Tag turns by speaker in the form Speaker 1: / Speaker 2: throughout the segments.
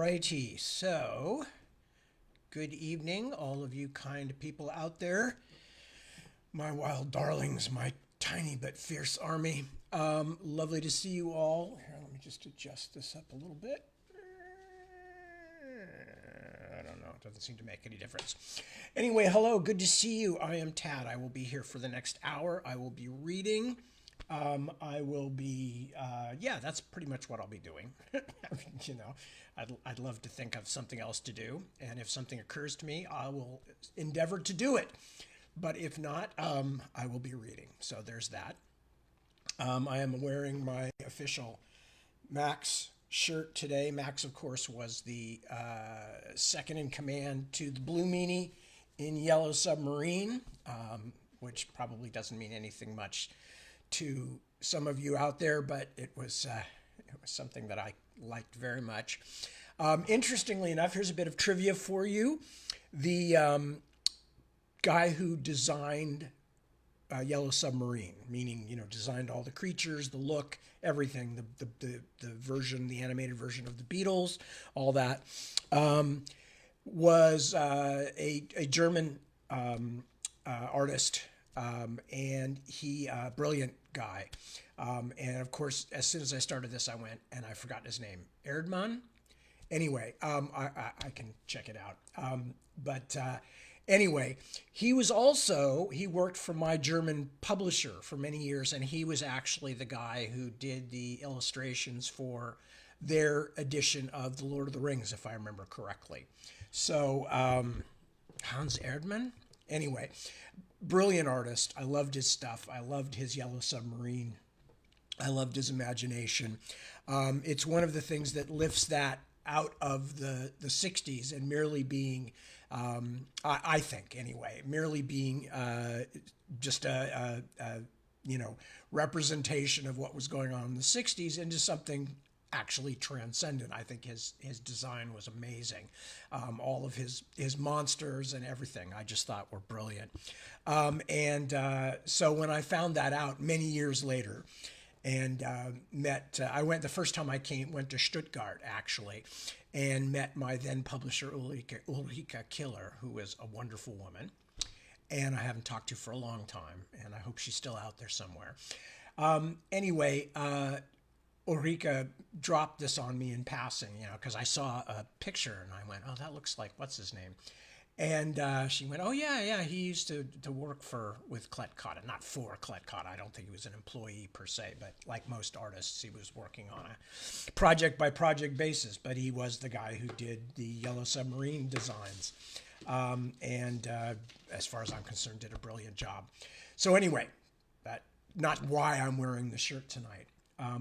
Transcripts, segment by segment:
Speaker 1: righty, so good evening, all of you kind people out there, my wild darlings, my tiny but fierce army. Lovely to see you all. Here, let me just adjust this up a little bit. I don't know, it doesn't seem to make any difference. Anyway, hello, good to see you. I am Tad. I will be here for the next hour. I will be reading. I will be, yeah, that's pretty much what I'll be doing. You know, I'd love to think of something else to do. And if something occurs to me, I will endeavor to do it. But if not, I will be reading. So there's that. I am wearing my official Max shirt today. Max, of course, was the second in command to the Blue Meanie in Yellow Submarine, which probably doesn't mean anything much to some of you out there, but it was something that I liked very much. Interestingly enough, here's a bit of trivia for you. The guy who designed Yellow Submarine, meaning, you know, designed all the creatures, the look, everything, the version, the animated version of the Beatles, all that, was a German artist, and he brilliant guy. And of course, as soon as I started this, I went and I forgot his name, Erdmann. Anyway, I can check it out. But anyway, he worked for my German publisher for many years, and he was actually the guy who did the illustrations for their edition of The Lord of the Rings, if I remember correctly. So, Hans Erdmann? Anyway, brilliant artist. I loved his stuff. I loved his Yellow Submarine. I loved his imagination. It's one of the things that lifts that out of the 60s and merely being, I think anyway, merely being just a representation of what was going on in the 60s into something actually transcendent. I think his design was amazing. All of his monsters and everything I just thought were brilliant. So when I found that out many years later, and I went the first time I went to Stuttgart actually, and met my then publisher Ulrike Killer, who is a wonderful woman, and I haven't talked to for a long time, and I hope she's still out there somewhere. Anyway, Ulrika dropped this on me in passing, you know, because I saw a picture and I went, oh, that looks like, what's his name? And she went, oh, yeah, he used to work with Klett-Cotta, not for Klett-Cotta. I don't think he was an employee per se, but like most artists, he was working on a project by project basis, but he was the guy who did the Yellow Submarine designs. As far as I'm concerned, did a brilliant job. So anyway, that's not why I'm wearing the shirt tonight.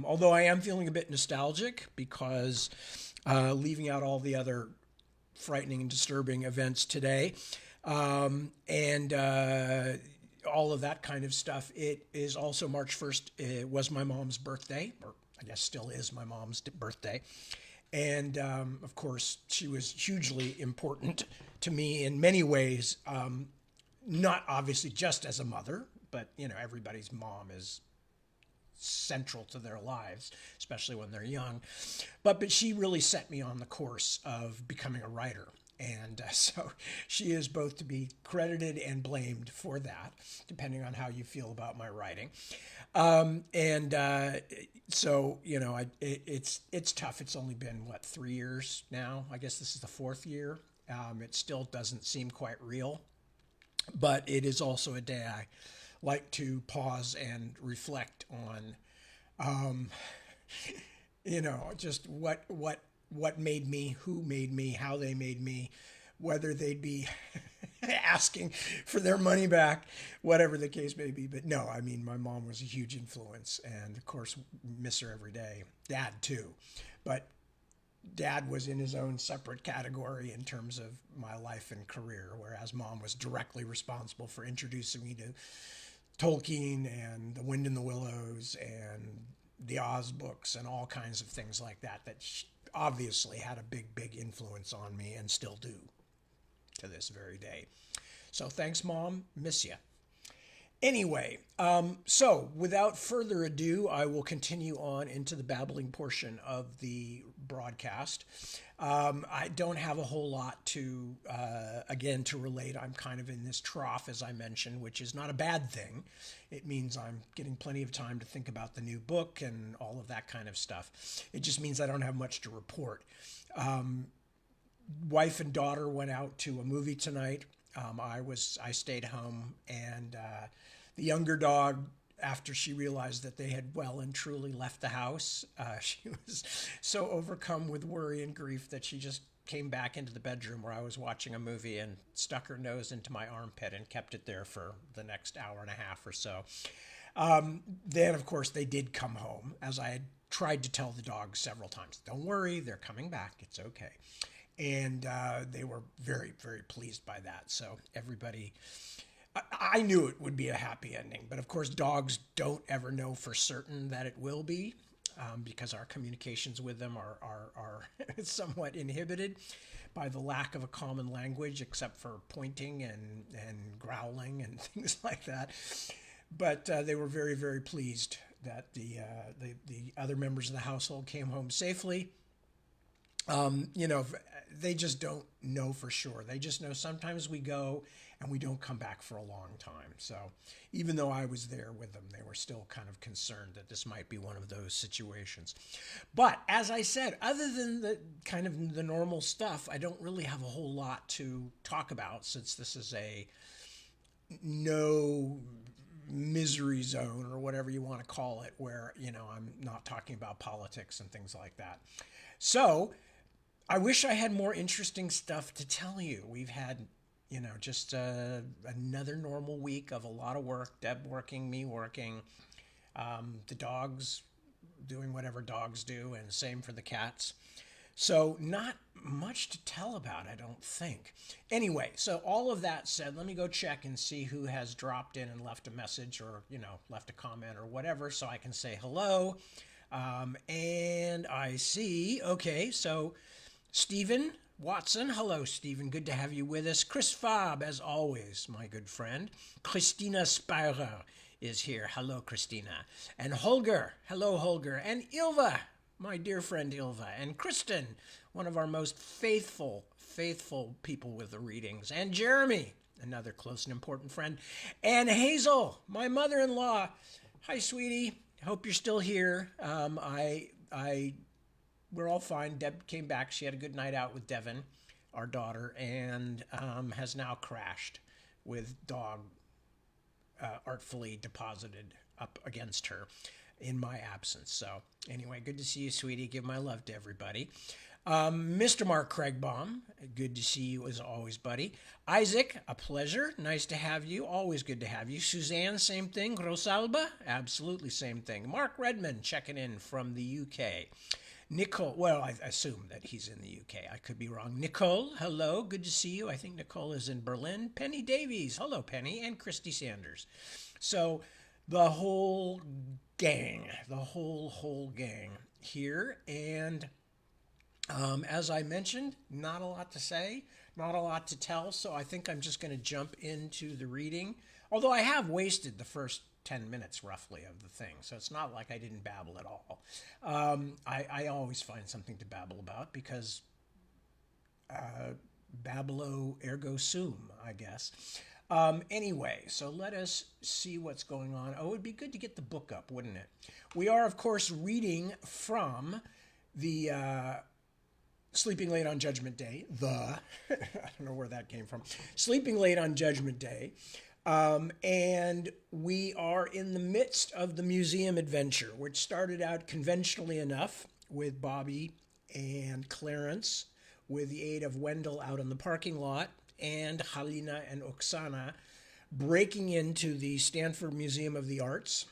Speaker 1: Although I am feeling a bit nostalgic because leaving out all the other frightening and disturbing events today, and all of that kind of stuff. It is also March 1st. It was my mom's birthday, or I guess still is my mom's birthday. And of course, she was hugely important to me in many ways, not obviously just as a mother, but, you know, everybody's mom is central to their lives, especially when they're young. But she really set me on the course of becoming a writer. And so she is both to be credited and blamed for that, depending on how you feel about my writing. So, you know, it's tough. It's only been, 3 years now? I guess this is the fourth year. It still doesn't seem quite real. But it is also a day I like to pause and reflect on, you know, just what made me, who made me, how they made me, whether they'd be asking for their money back, whatever the case may be. But no, I mean, my mom was a huge influence, and of course, miss her every day. Dad too, but Dad was in his own separate category in terms of my life and career, whereas Mom was directly responsible for introducing me to Tolkien and The Wind in the Willows and the Oz books and all kinds of things like that obviously had a big influence on me and still do to this very day. So thanks, Mom. Miss you. Anyway, so without further ado, I will continue on into the babbling portion of the broadcast. I don't have a whole lot to, again, to relate. I'm kind of in this trough, as I mentioned, which is not a bad thing. It means I'm getting plenty of time to think about the new book and all of that kind of stuff. It just means I don't have much to report. Wife and daughter went out to a movie tonight. I stayed home, and the younger dog, after she realized that they had well and truly left the house, she was so overcome with worry and grief that she just came back into the bedroom where I was watching a movie and stuck her nose into my armpit and kept it there for the next hour and a half or so. Then, of course, they did come home, as I had tried to tell the dog several times. Don't worry, they're coming back. It's okay. And they were very, very pleased by that. So everybody, I knew it would be a happy ending. But of course, dogs don't ever know for certain that it will be, because our communications with them are somewhat inhibited by the lack of a common language, except for pointing and growling and things like that. But they were very, very pleased that the other members of the household came home safely. They just don't know for sure. They just know sometimes we go and we don't come back for a long time. So even though I was there with them, they were still kind of concerned that this might be one of those situations. But as I said, other than the kind of the normal stuff, I don't really have a whole lot to talk about, since this is a no misery zone, or whatever you want to call it, where, I'm not talking about politics and things like that. So I wish I had more interesting stuff to tell you. We've had, just another normal week of a lot of work. Deb working, me working, the dogs doing whatever dogs do, and same for the cats. So not much to tell about, I don't think. Anyway, so all of that said, let me go check and see who has dropped in and left a message, or, left a comment or whatever, so I can say hello. And I see, okay, so Stephen Watson, hello Stephen, good to have you with us. Chris Fabb, as always, my good friend. Christina Spyrer is here, hello Christina. And Holger, hello Holger. And Ilva, my dear friend Ilva. And Kristen, one of our most faithful people with the readings. And Jeremy, another close and important friend. And Hazel, my mother-in-law. Hi sweetie, hope you're still here. We're all fine. Deb came back. She had a good night out with Devin, our daughter, and has now crashed with dog artfully deposited up against her in my absence. So anyway, good to see you, sweetie. Give my love to everybody. Mr. Mark Craigbaum, good to see you as always, buddy. Isaac, a pleasure. Nice to have you. Always good to have you. Suzanne, same thing. Rosalba, absolutely same thing. Mark Redmond checking in from the UK. Nicole, well, I assume that he's in the UK. I could be wrong. Nicole, hello. Good to see you. I think Nicole is in Berlin. Penny Davies, hello, Penny. And Christy Sanders. So the whole gang, the whole gang here. And as I mentioned, not a lot to say, not a lot to tell. So I think I'm just going to jump into the reading. Although I have wasted the first 10 minutes roughly of the thing, so it's not like I didn't babble at all. I always find something to babble about, because babilo ergo sum, I guess. Anyway, so let us see what's going on. Oh, it'd be good to get the book up, wouldn't it? We are, of course, reading from the Sleeping Late on Judgment Day. I don't know where that came from. Sleeping Late on Judgment Day. And we are in the midst of the museum adventure, which started out conventionally enough with Bobby and Clarence, with the aid of Wendell out in the parking lot, and Halina and Oksana breaking into the Stanford Museum of the Arts,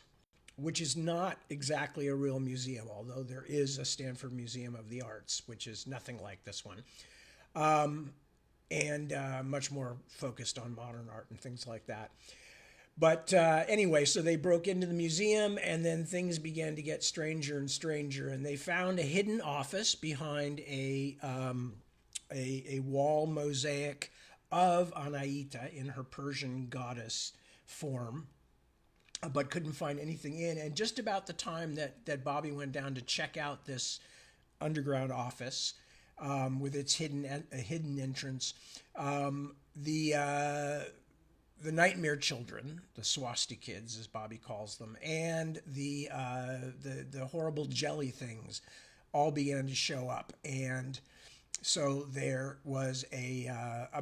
Speaker 1: which is not exactly a real museum, although there is a Stanford Museum of the Arts, which is nothing like this one. And much more focused on modern art and things like that. But anyway, so they broke into the museum, and then things began to get stranger and stranger, and they found a hidden office behind a wall mosaic of Anaita in her Persian goddess form. but couldn't find anything in. And just about the time that Bobby went down to check out this underground office with its hidden entrance, the Nightmare Children, the Swasti Kids, as Bobby calls them, and the horrible jelly things all began to show up. And so there was a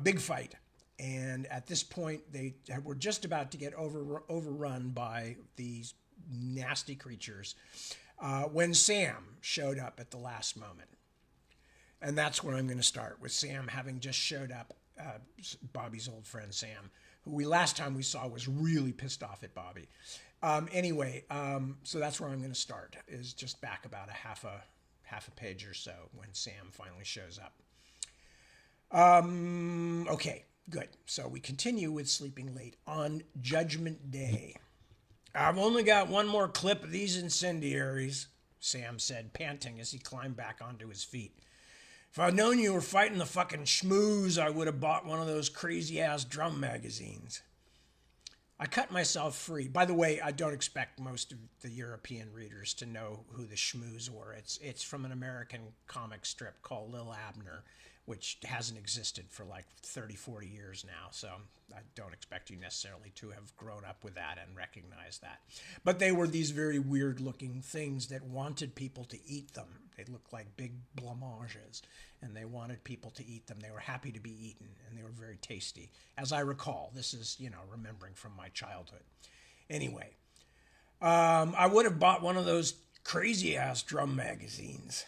Speaker 1: big fight. And at this point, they were just about to get overrun by these nasty creatures when Sam showed up at the last moment. And that's where I'm going to start, with Sam having just showed up, Bobby's old friend Sam, who last time we saw was really pissed off at Bobby. So that's where I'm going to start, is just back about a half a page or so when Sam finally shows up. Okay, good. So we continue with Sleeping Late on Judgment Day. I've only got one more clip of these incendiaries, Sam said, panting as he climbed back onto his feet. If I'd known you were fighting the fucking schmooze, I would have bought one of those crazy-ass drum magazines. I cut myself free. By the way, I don't expect most of the European readers to know who the schmooze were. It's from an American comic strip called Lil Abner, which hasn't existed for like 30, 40 years now. So I don't expect you necessarily to have grown up with that and recognize that. But they were these very weird looking things that wanted people to eat them. They looked like big blancmanges, and they wanted people to eat them. They were happy to be eaten, and they were very tasty. As I recall, this is, remembering from my childhood. Anyway, I would have bought one of those crazy-ass drum magazines.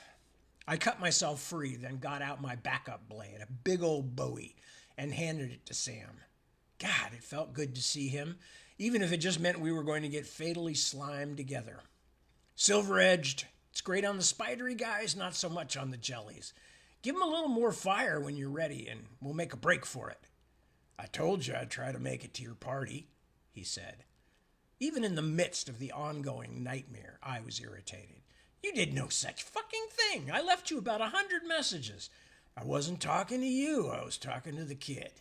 Speaker 1: I cut myself free, then got out my backup blade, a big old Bowie, and handed it to Sam. God, it felt good to see him, even if it just meant we were going to get fatally slimed together. Silver-edged. It's great on the spidery guys, not so much on the jellies. Give them a little more fire when you're ready, and we'll make a break for it. I told you I'd try to make it to your party, he said. Even in the midst of the ongoing nightmare, I was irritated. You did no such fucking thing. I left you about 100 messages. I wasn't talking to you. I was talking to the kid.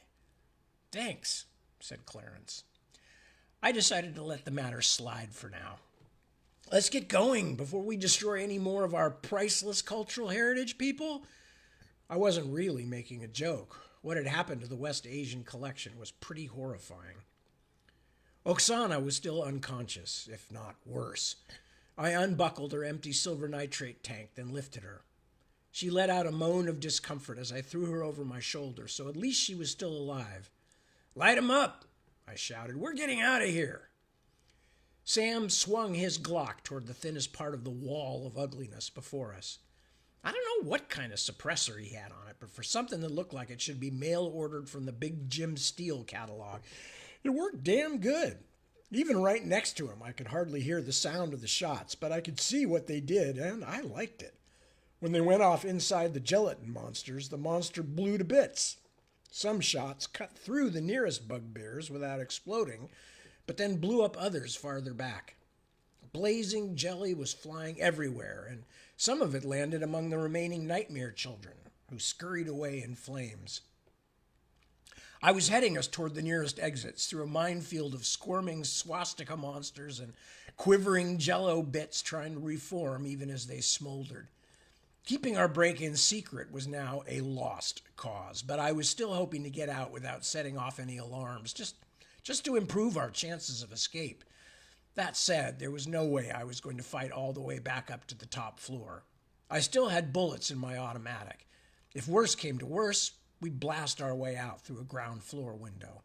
Speaker 1: Thanks, said Clarence. I decided to let the matter slide for now. Let's get going before we destroy any more of our priceless cultural heritage, people. I wasn't really making a joke. What had happened to the West Asian collection was pretty horrifying. Oksana was still unconscious, if not worse. I unbuckled her empty silver nitrate tank, then lifted her. She let out a moan of discomfort as I threw her over my shoulder, so at least she was still alive. Light 'em up, I shouted. We're getting out of here. Sam swung his Glock toward the thinnest part of the wall of ugliness before us. I don't know what kind of suppressor he had on it, but for something that looked like it should be mail-ordered from the Big Jim Steele catalog, it worked damn good. Even right next to him, I could hardly hear the sound of the shots, but I could see what they did, and I liked it. When they went off inside the gelatin monsters, the monster blew to bits. Some shots cut through the nearest bugbears without exploding, but then blew up others farther back. Blazing jelly was flying everywhere, and some of it landed among the remaining Nightmare Children, who scurried away in flames. I was heading us toward the nearest exits through a minefield of squirming swastika monsters and quivering jello bits trying to reform even as they smoldered. Keeping our break-in secret was now a lost cause, but I was still hoping to get out without setting off any alarms, just to improve our chances of escape. That said, there was no way I was going to fight all the way back up to the top floor. I still had bullets in my automatic. If worse came to worse, we'd blast our way out through a ground floor window.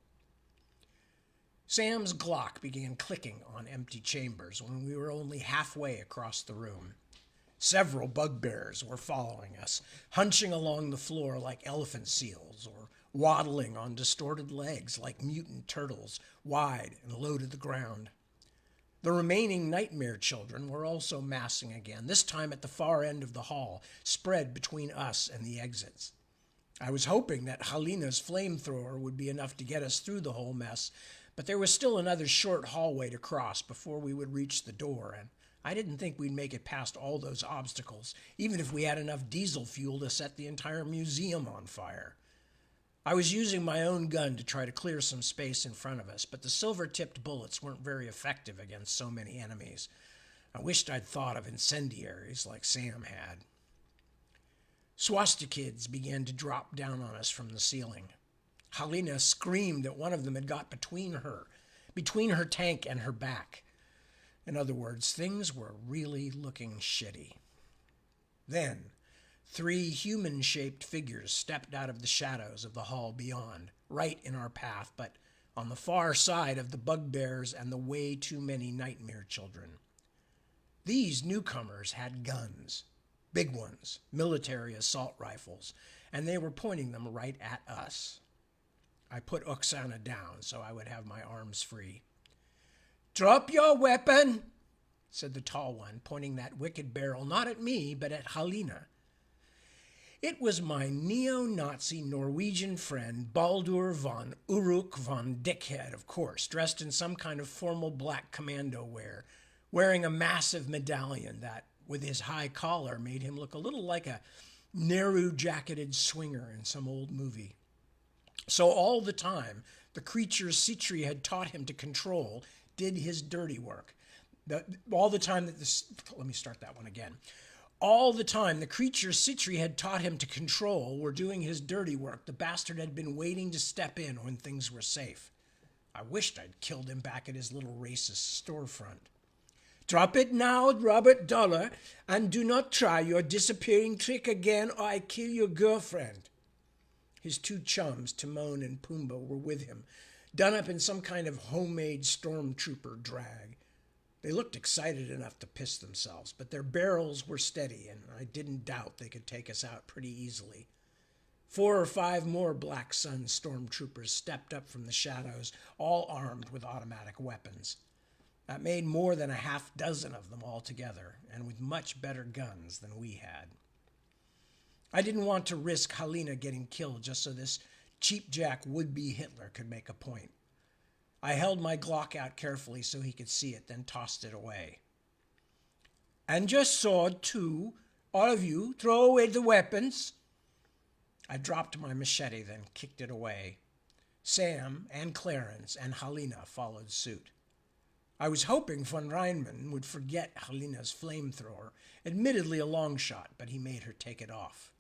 Speaker 1: Sam's Glock began clicking on empty chambers when we were only halfway across the room. Several bugbears were following us, hunching along the floor like elephant seals or waddling on distorted legs like mutant turtles, wide and low to the ground. The remaining Nightmare Children were also massing again, this time at the far end of the hall, spread between us and the exits. I was hoping that Halina's flamethrower would be enough to get us through the whole mess, but there was still another short hallway to cross before we would reach the door, and I didn't think we'd make it past all those obstacles, even if we had enough diesel fuel to set the entire museum on fire. I was using my own gun to try to clear some space in front of us, but the silver-tipped bullets weren't very effective against so many enemies. I wished I'd thought of incendiaries like Sam had. Swastikids began to drop down on us from the ceiling. Halina screamed that one of them had got between her tank and her back. In other words, things were really looking shitty. Then, 3 human-shaped figures stepped out of the shadows of the hall beyond, right in our path, but on the far side of the bugbears and the way too many nightmare children. These newcomers had guns, big ones, military assault rifles, and they were pointing them right at us. I put Oksana down so I would have my arms free. "Drop your weapon," said the tall one, pointing that wicked barrel not at me, but at Halina. It was my neo-Nazi Norwegian friend Baldur von Uruk von Dickhead, of course, dressed in some kind of formal black commando wear, wearing a massive medallion that, with his high collar, made him look a little like a Nehru-jacketed swinger in some old movie. So all the time, the creatures Sitri had taught him to control did his dirty work. All the time the creatures Sitri had taught him to control were doing his dirty work. The bastard had been waiting to step in when things were safe. I wished I'd killed him back at his little racist storefront. "Drop it now, Robert Dollar, and do not try your disappearing trick again or I kill your girlfriend." His 2 chums, Timon and Pumbaa, were with him, done up in some kind of homemade stormtrooper drag. They looked excited enough to piss themselves, but their barrels were steady, and I didn't doubt they could take us out pretty easily. 4 or 5 more Black Sun stormtroopers stepped up from the shadows, all armed with automatic weapons. That made more than a half dozen of them altogether, and with much better guns than we had. I didn't want to risk Halina getting killed just so this cheapjack would-be Hitler could make a point. I held my Glock out carefully so he could see it, then tossed it away. "And your sword, too? All of you, throw away the weapons." I dropped my machete, then kicked it away. Sam and Clarence and Halina followed suit. I was hoping von Reinmann would forget Halina's flamethrower, admittedly a long shot, but he made her take it off.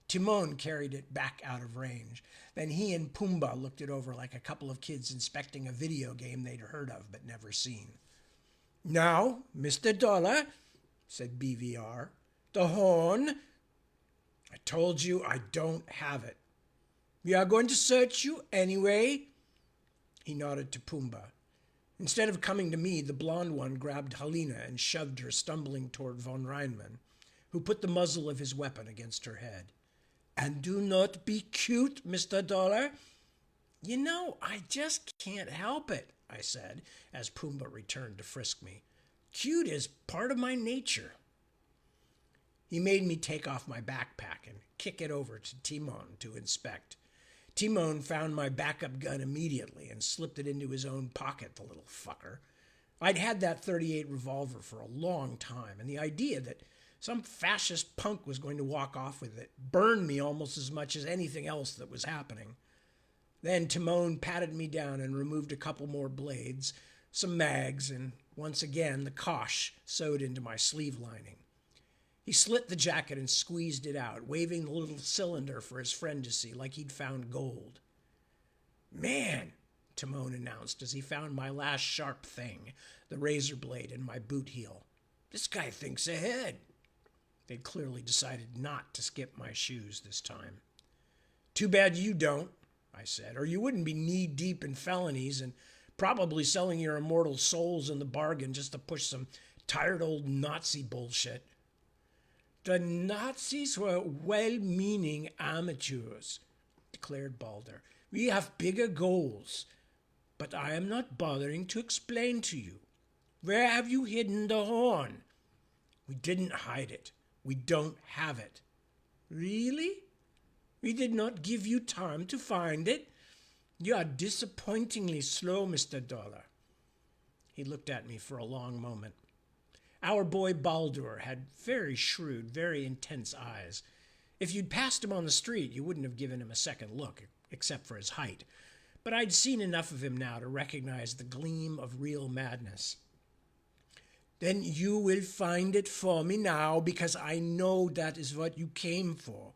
Speaker 1: Timon carried it back out of range. Then he and Pumbaa looked it over like a couple of kids inspecting a video game they'd heard of but never seen. "Now, Mr. Dollar," said BVR, "the horn." "I told you I don't have it." "We are going to search you anyway." He nodded to Pumbaa. Instead of coming to me, the blonde one grabbed Halina and shoved her stumbling toward von Reinmann, who put the muzzle of his weapon against her head. "And do not be cute, Mr. Dollar." "You know, I just can't help it," I said, as Pumbaa returned to frisk me. "Cute is part of my nature." He made me take off my backpack and kick it over to Timon to inspect. Timon found my backup gun immediately and slipped it into his own pocket, the little fucker. I'd had that .38 revolver for a long time, and the idea that some fascist punk was going to walk off with it burned me almost as much as anything else that was happening. Then Timon patted me down and removed a couple more blades, some mags, and once again the Kosh sewed into my sleeve lining. He slit the jacket and squeezed it out, waving the little cylinder for his friend to see, like he'd found gold. "Man," Timon announced as he found my last sharp thing, the razor blade in my boot heel. "This guy thinks ahead." They'd clearly decided not to skip my shoes this time. "Too bad you don't," I said, "or you wouldn't be knee-deep in felonies and probably selling your immortal souls in the bargain just to push some tired old Nazi bullshit." "The Nazis were well-meaning amateurs," declared Baldur. "We have bigger goals. But I am not bothering to explain to you. Where have you hidden the horn?" "We didn't hide it. We don't have it." "Really? We did not give you time to find it? You are disappointingly slow, Mr. Dollar." He looked at me for a long moment. Our boy Baldur had very shrewd, very intense eyes. If you'd passed him on the street, you wouldn't have given him a second look, except for his height. But I'd seen enough of him now to recognize the gleam of real madness. Then you will find it for me now, because I know that is what you came for.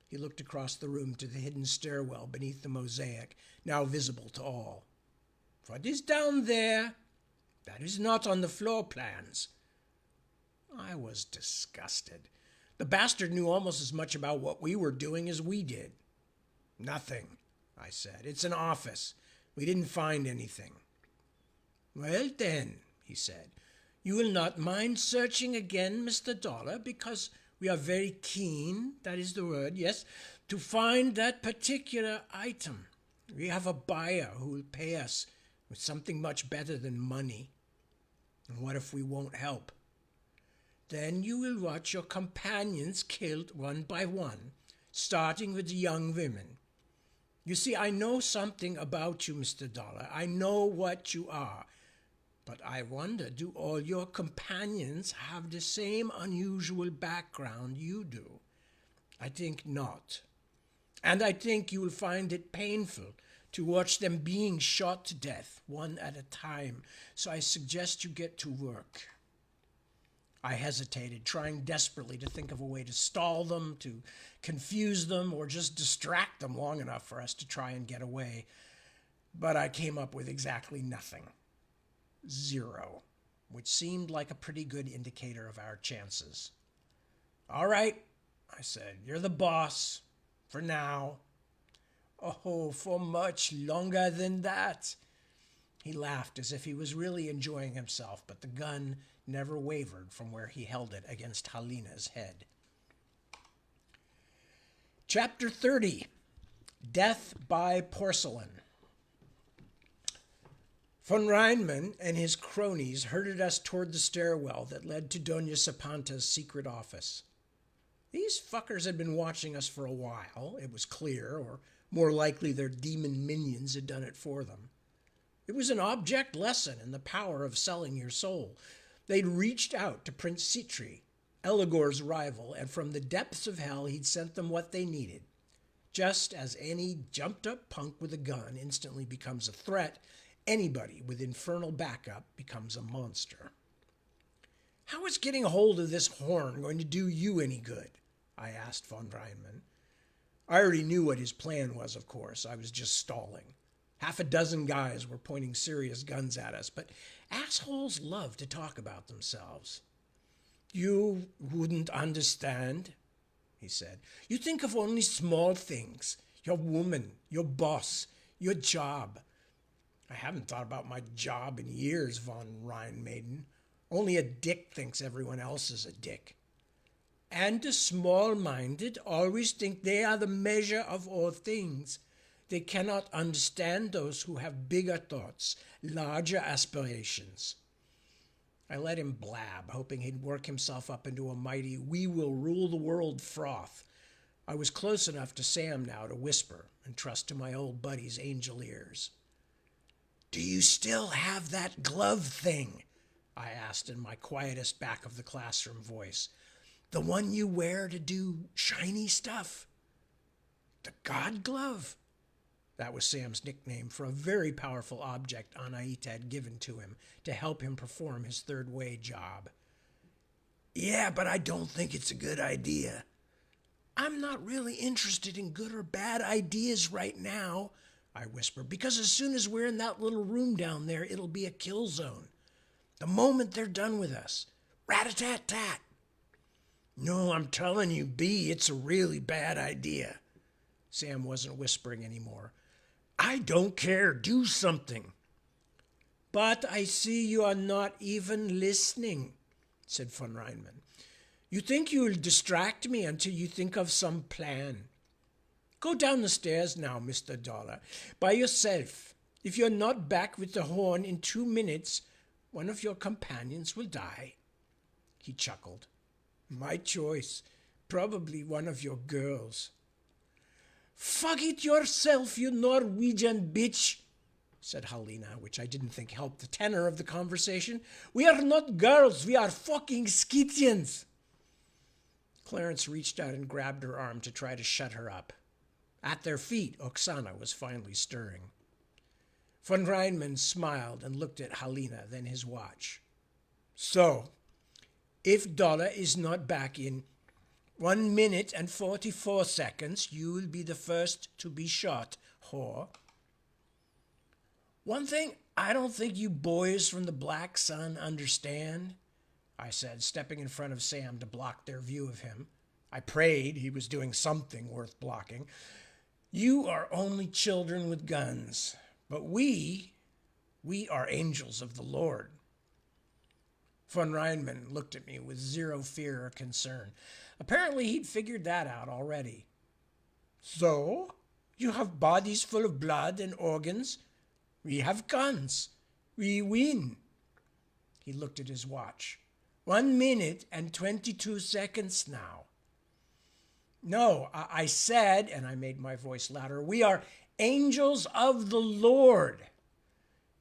Speaker 1: He looked across the room to the hidden stairwell beneath the mosaic, now visible to all. What is down there? That is not on the floor plans. I was disgusted. The bastard knew almost as much about what we were doing as we did. Nothing, I said. It's an office. We didn't find anything. Well then, he said, you will not mind searching again, Mr. Dollar, because we are very keen, that is the word, yes, to find that particular item. We have a buyer who will pay us with something much better than money. And what if we won't help? Then you will watch your companions killed one by one, starting with the young women. You see, I know something about you, Mr. Dollar. I know what you are. But I wonder, do all your companions have the same unusual background you do? I think not. And I think you will find it painful to watch them being shot to death, one at a time. So I suggest you get to work. I hesitated, trying desperately to think of a way to stall them, to confuse them, or just distract them long enough for us to try and get away. But I came up with exactly nothing. 0, which seemed like a pretty good indicator of our chances. All right, I said, you're the boss, for now. Oh, for much longer than that. He laughed as if he was really enjoying himself, but the gun never wavered from where he held it against Halina's head. Chapter 30, Death by Porcelain. Von Reinmann and his cronies herded us toward the stairwell that led to Doña Sapanta's secret office. These fuckers had been watching us for a while, it was clear, or more likely their demon minions had done it for them. It was an object lesson in the power of selling your soul. They'd reached out to Prince Citri, Eligor's rival, and from the depths of hell he'd sent them what they needed. Just as any jumped-up punk with a gun instantly becomes a threat, anybody with infernal backup becomes a monster. How is getting a hold of this horn going to do you any good? I asked von Reinmann. I already knew what his plan was, of course. I was just stalling. 6 guys were pointing serious guns at us, but assholes love to talk about themselves. You wouldn't understand, he said. You think of only small things. Your woman, your boss, your job. I haven't thought about my job in years, von Reinmaiden. Only a dick thinks everyone else is a dick. And the small-minded always think they are the measure of all things. They cannot understand those who have bigger thoughts, larger aspirations. I let him blab, hoping he'd work himself up into a mighty "we will rule the world" froth. I was close enough to Sam now to whisper and trust to my old buddy's angel ears. Do you still have that glove thing? I asked in my quietest back-of-the-classroom voice. The one you wear to do shiny stuff? The God Glove? That was Sam's nickname for a very powerful object Anaita had given to him to help him perform his third-way job. Yeah, but I don't think it's a good idea. I'm not really interested in good or bad ideas right now, I whispered, because as soon as we're in that little room down there, it'll be a kill zone. The moment they're done with us, rat-a-tat-tat. No, I'm telling you, B, it's a really bad idea. Sam wasn't whispering anymore. I don't care. Do something. But I see you are not even listening, said von Reinmann. You think you'll distract me until you think of some plan. Go down the stairs now, Mr. Dollar, by yourself. If you're not back with the horn in 2 minutes, one of your companions will die. He chuckled. My choice. Probably one of your girls. Fuck it yourself, you Norwegian bitch, said Halina, which I didn't think helped the tenor of the conversation. We are not girls, we are fucking Scythians. Clarence reached out and grabbed her arm to try to shut her up. At their feet, Oksana was finally stirring. Von Reinmann smiled and looked at Halina, then his watch. So, if Donna is not back in 1 minute and 44 seconds, you will be the first to be shot, whore. One thing I don't think you boys from the Black Sun understand, I said, stepping in front of Sam to block their view of him. I prayed he was doing something worth blocking. You are only children with guns, but we are angels of the Lord. Von Reinmann looked at me with zero fear or concern. Apparently he'd figured that out already. So, you have bodies full of blood and organs. We have guns. We win. He looked at his watch. 1 minute and 22 seconds now. No, I said, and I made my voice louder, we are angels of the Lord.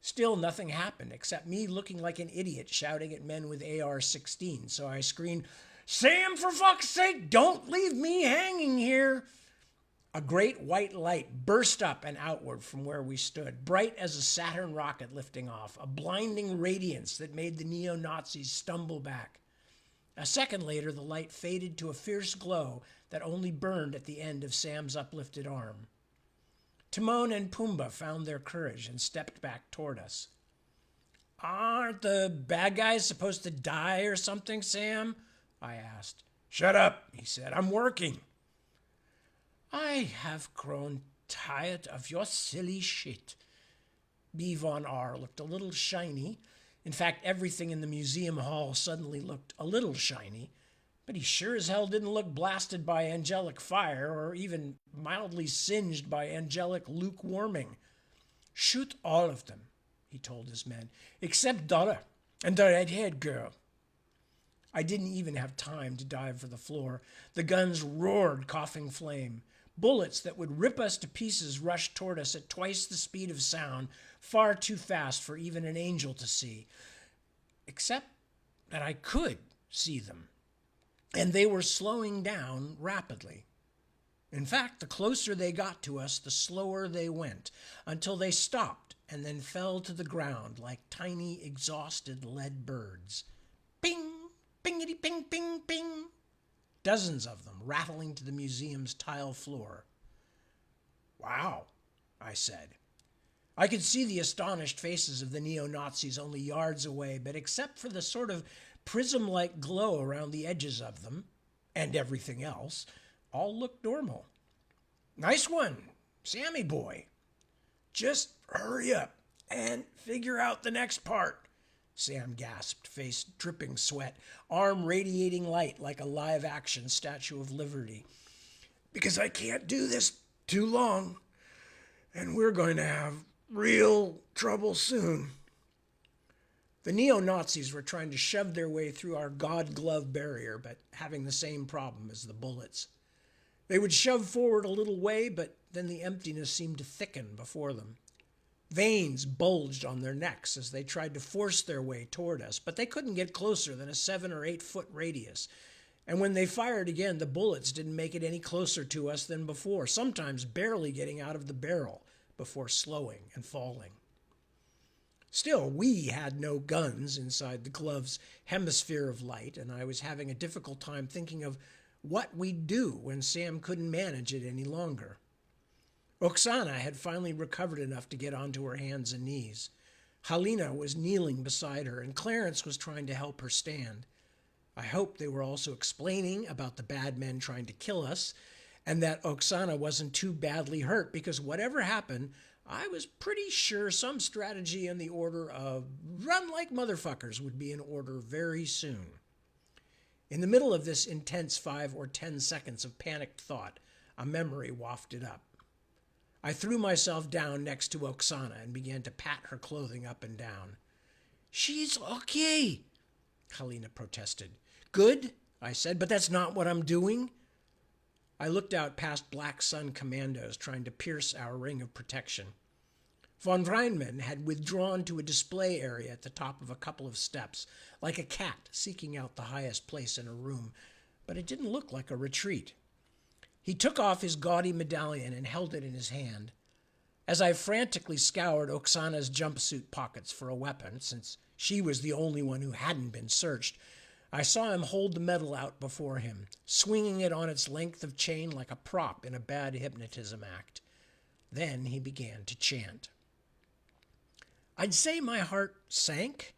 Speaker 1: Still nothing happened except me looking like an idiot shouting at men with AR-16. So I screamed, Sam, for fuck's sake, don't leave me hanging here. A great white light burst up and outward from where we stood, bright as a Saturn rocket lifting off, a blinding radiance that made the neo-Nazis stumble back. A second later, the light faded to a fierce glow that only burned at the end of Sam's uplifted arm. Timon and Pumbaa found their courage and stepped back toward us. Aren't the bad guys supposed to die or something, Sam? I asked. Shut up, he said. I'm working. I have grown tired of your silly shit. B. Von R. looked a little shiny. In fact, everything in the museum hall suddenly looked a little shiny, but he sure as hell didn't look blasted by angelic fire or even mildly singed by angelic lukewarming. Shoot all of them, he told his men, except Donna and the red-haired girl. I didn't even have time to dive for the floor. The guns roared, coughing flame. Bullets that would rip us to pieces rushed toward us at twice the speed of sound, far too fast for even an angel to see. Except that I could see them, and they were slowing down rapidly. In fact, the closer they got to us, the slower they went, until they stopped and then fell to the ground like tiny, exhausted lead birds. Ping, pingity, ping, ping, ping. Dozens of them rattling to the museum's tile floor. Wow, I said. I could see the astonished faces of the neo-Nazis only yards away, but except for the sort of prism-like glow around the edges of them, and everything else, all looked normal. Nice one, Sammy boy. Just hurry up and figure out the next part. Sam gasped, face dripping sweat, arm radiating light like a live-action Statue of Liberty. Because I can't do this too long, and we're going to have real trouble soon. The neo-Nazis were trying to shove their way through our God-glove barrier, but having the same problem as the bullets. They would shove forward a little way, but then the emptiness seemed to thicken before them. Veins bulged on their necks as they tried to force their way toward us, but they couldn't get closer than a 7 or 8 foot radius. And when they fired again, the bullets didn't make it any closer to us than before, sometimes barely getting out of the barrel before slowing and falling. Still, we had no guns inside the glove's hemisphere of light, and I was having a difficult time thinking of what we'd do when Sam couldn't manage it any longer. Oksana had finally recovered enough to get onto her hands and knees. Halina was kneeling beside her, and Clarence was trying to help her stand. I hoped they were also explaining about the bad men trying to kill us, and that Oksana wasn't too badly hurt, because whatever happened, I was pretty sure some strategy in the order of run like motherfuckers would be in order very soon. In the middle of this intense 5 or 10 seconds of panicked thought, a memory wafted up. I threw myself down next to Oksana and began to pat her clothing up and down. She's okay, Halina protested. Good, I said, but that's not what I'm doing. I looked out past Black Sun commandos trying to pierce our ring of protection. Von Reinmann had withdrawn to a display area at the top of a couple of steps, like a cat seeking out the highest place in a room, but it didn't look like a retreat. He took off his gaudy medallion and held it in his hand. As I frantically scoured Oksana's jumpsuit pockets for a weapon, since she was the only one who hadn't been searched, I saw him hold the medal out before him, swinging it on its length of chain like a prop in a bad hypnotism act. Then he began to chant. I'd say my heart sank,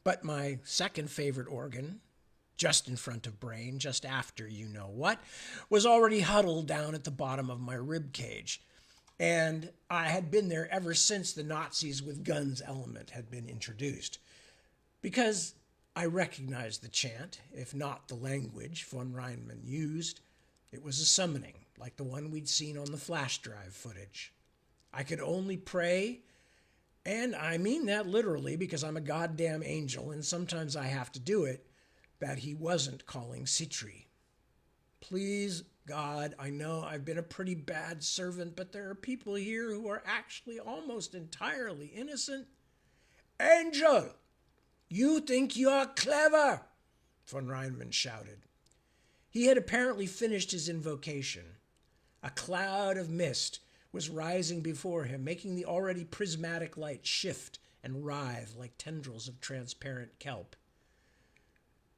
Speaker 1: but my second favorite organ, just in front of brain, just after you know what, was already huddled down at the bottom of my rib cage. And I had been there ever since the Nazis with guns element had been introduced. Because I recognized the chant, if not the language von Reinmann used. It was a summoning, like the one we'd seen on the flash drive footage. I could only pray, and I mean that literally because I'm a goddamn angel and sometimes I have to do it, that he wasn't calling Sitri. Please, God, I know I've been a pretty bad servant, but there are people here who are actually almost entirely innocent. Angel! You think you're clever, von Reinmann shouted. He had apparently finished his invocation. A cloud of mist was rising before him, making the already prismatic light shift and writhe like tendrils of transparent kelp.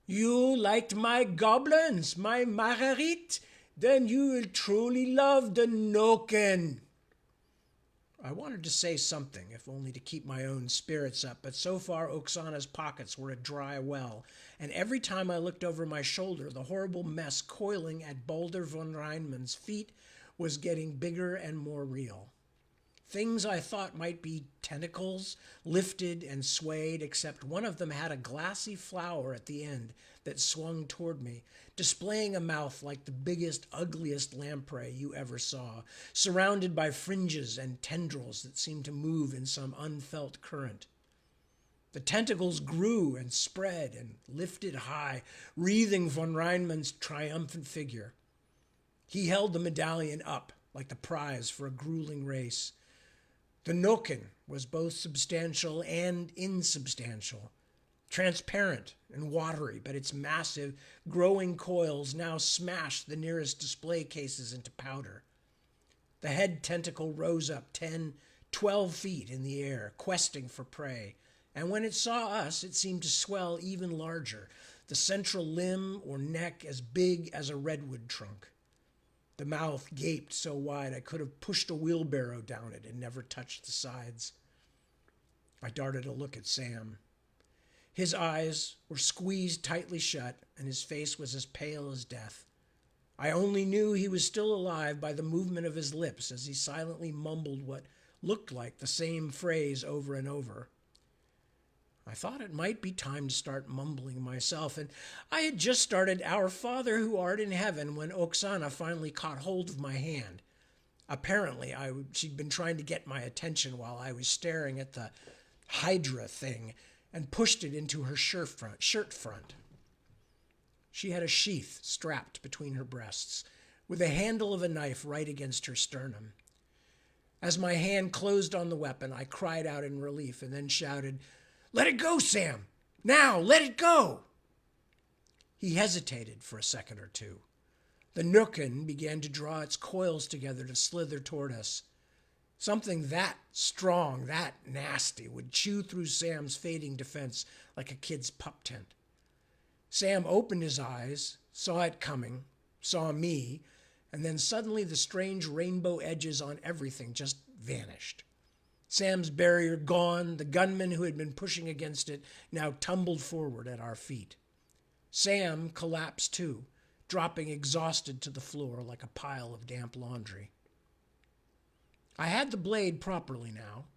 Speaker 1: You liked my goblins, my Marguerite? Then you will truly love the Noken. I wanted to say something, if only to keep my own spirits up, but so far Oksana's pockets were a dry well, and every time I looked over my shoulder, the horrible mess coiling at Baldur von Reinmann's feet was getting bigger and more real. Things I thought might be tentacles lifted and swayed, except one of them had a glassy flower at the end that swung toward me, displaying a mouth like the biggest, ugliest lamprey you ever saw, surrounded by fringes and tendrils that seemed to move in some unfelt current. The tentacles grew and spread and lifted high, wreathing von Reinmann's triumphant figure. He held the medallion up like the prize for a grueling race. The Noken was both substantial and insubstantial, transparent and watery, but its massive, growing coils now smashed the nearest display cases into powder. The head tentacle rose up 10, 12 feet in the air, questing for prey, and when it saw us, it seemed to swell even larger, the central limb or neck as big as a redwood trunk. The mouth gaped so wide I could have pushed a wheelbarrow down it and never touched the sides. I darted a look at Sam. His eyes were squeezed tightly shut, and his face was as pale as death. I only knew he was still alive by the movement of his lips as he silently mumbled what looked like the same phrase over and over. I thought it might be time to start mumbling myself, and I had just started Our Father who art in heaven when Oksana finally caught hold of my hand. Apparently, she'd been trying to get my attention while I was staring at the Hydra thing and pushed it into her shirt front. She had a sheath strapped between her breasts, with the handle of a knife right against her sternum. As my hand closed on the weapon, I cried out in relief and then shouted, "Let it go, Sam! Now, let it go!" He hesitated for a second or two. The Noken began to draw its coils together to slither toward us. Something that strong, that nasty, would chew through Sam's fading defense like a kid's pup tent. Sam opened his eyes, saw it coming, saw me, and then suddenly the strange rainbow edges on everything just vanished. Sam's barrier gone, the gunman who had been pushing against it now tumbled forward at our feet. Sam collapsed too, dropping exhausted to the floor like a pile of damp laundry. I had the blade properly now.